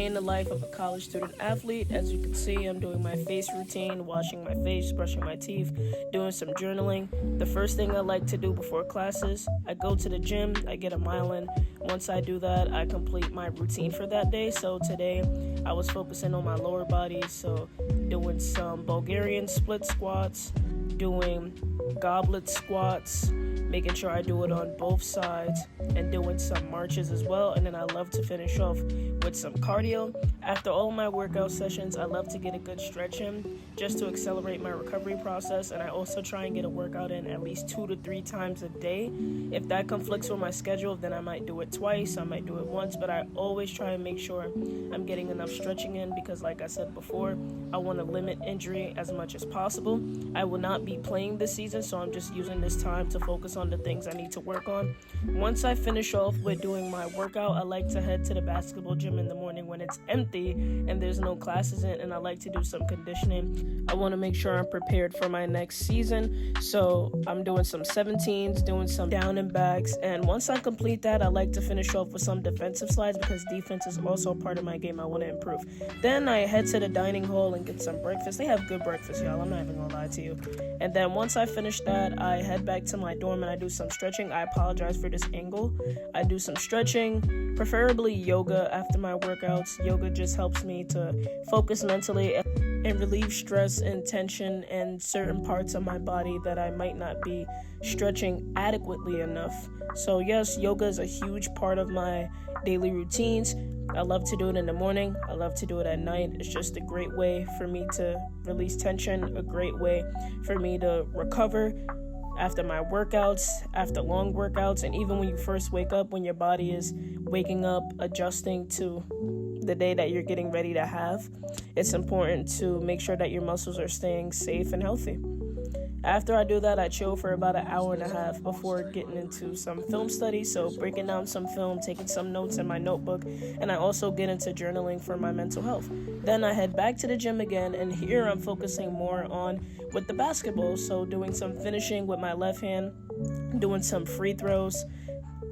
day in the life of a college student athlete. As you can see, I'm doing my face routine, washing my face, brushing my teeth, doing some journaling. The first thing I like to do before classes, I go to the gym, I get a mile in. Once I do that, I complete my routine for that day. So today, I was focusing on my lower body, so doing some Bulgarian split squats, doing goblet squats, making sure I do it on both sides, and doing some marches as well. And then I love to finish off with some cardio. After all my workout sessions, I love to get a good stretch in just to accelerate my recovery process. And I also try and get a workout in at least 2 to 3 times a day. If that conflicts with my schedule, then I might do it twice, I might do it once, but I always try and make sure I'm getting enough stretching in because, like I said before, I want to limit injury as much as possible. I will not be playing this season, so I'm just using this time to focus on the things I need to work on. Once I finish off with doing my workout, I like to head to the basketball gym in the morning when it's empty and there's no classes in, and I like to do some conditioning. I want to make sure I'm prepared for my next season, so I'm doing some 17s, doing some down and backs, and once I complete that, I like to finish off with some defensive slides because defense is also part of my game I want to improve. Then I head to the dining hall and get some breakfast. They have good breakfast, y'all, I'm not even gonna lie to you. And then once I finish that, I head back to my dorm and I do some stretching. I apologize for this angle. I do some stretching, preferably yoga after my workouts. Yoga just helps me to focus mentally and relieve stress and tension in certain parts of my body that I might not be stretching adequately enough. So yes, yoga is a huge part of my daily routines. I love to do it in the morning. I love to do it at night. It's just a great way for me to release tension, a great way for me to recover after my workouts, after long workouts, and even when you first wake up, when your body is waking up, adjusting to the day that you're getting ready to have. It's important to make sure that your muscles are staying safe and healthy. After I do that, I chill for about an hour and a half before getting into some film studies, so breaking down some film, taking some notes in my notebook, and I also get into journaling for my mental health. Then I head back to the gym again, and here I'm focusing more on with the basketball, so doing some finishing with my left hand, doing some free throws,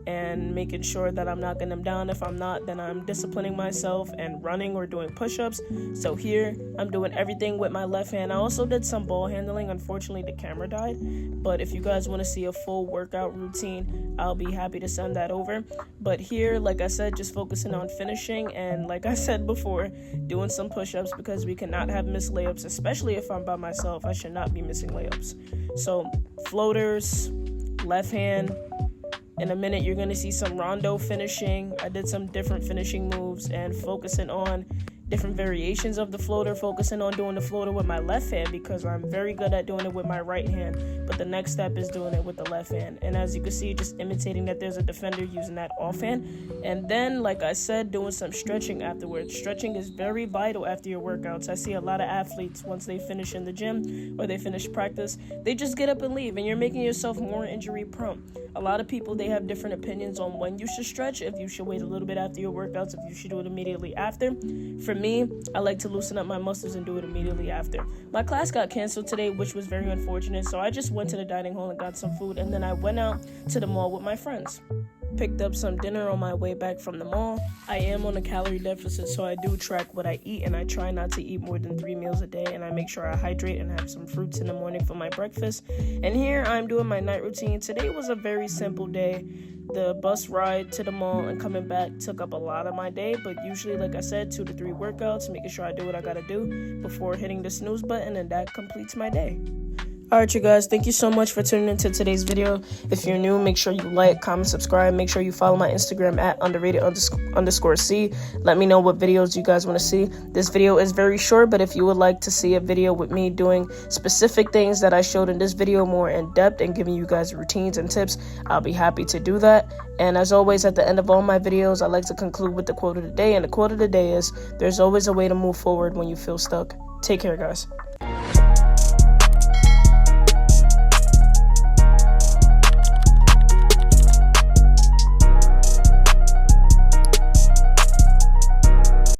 and making sure that I'm knocking them down. If I'm not, then I'm disciplining myself and running or doing push-ups. So here, I'm doing everything with my left hand. I also did some ball handling. Unfortunately, the camera died. But if you guys want to see a full workout routine, I'll be happy to send that over. But here, like I said, just focusing on finishing. And like I said before, doing some push-ups because we cannot have missed layups, especially if I'm by myself. I should not be missing layups. So floaters, left hand. In a minute, you're going to see some rondo finishing. I did some different finishing moves and focusing on different variations of the floater, focusing on doing the floater with my left hand because I'm very good at doing it with my right hand, but the next step is doing it with the left hand. And as you can see, just imitating that there's a defender using that offhand. And then, like I said, doing some stretching afterwards. Stretching is very vital after your workouts. I see a lot of athletes, once they finish in the gym or they finish practice, they just get up and leave, and you're making yourself more injury prone. A lot of people, they have different opinions on when you should stretch, if you should wait a little bit after your workouts, if you should do it immediately after. For me, I like to loosen up my muscles and do it immediately after. My class got canceled today, which was very unfortunate, so I just went to the dining hall and got some food, and then I went out to the mall with my friends. Picked up some dinner on my way back from the mall. I am on a calorie deficit, so I do track what I eat, and I try not to eat more than 3 meals a day, and I make sure I hydrate and have some fruits in the morning for my breakfast. And here I'm doing my night routine. Today was a very simple day. The bus ride to the mall and coming back took up a lot of my day, but usually, like I said, 2 to 3 workouts, making sure I do what I gotta do before hitting the snooze button, and that completes my day. Alright, you guys, thank you so much for tuning into today's video. If you're new, make sure you like, comment, subscribe. Make sure you follow my Instagram at underrated_C. Let me know what videos you guys want to see. This video is very short, but if you would like to see a video with me doing specific things that I showed in this video more in depth and giving you guys routines and tips, I'll be happy to do that. And as always, at the end of all my videos, I like to conclude with the quote of the day. And the quote of the day is, there's always a way to move forward when you feel stuck. Take care, guys.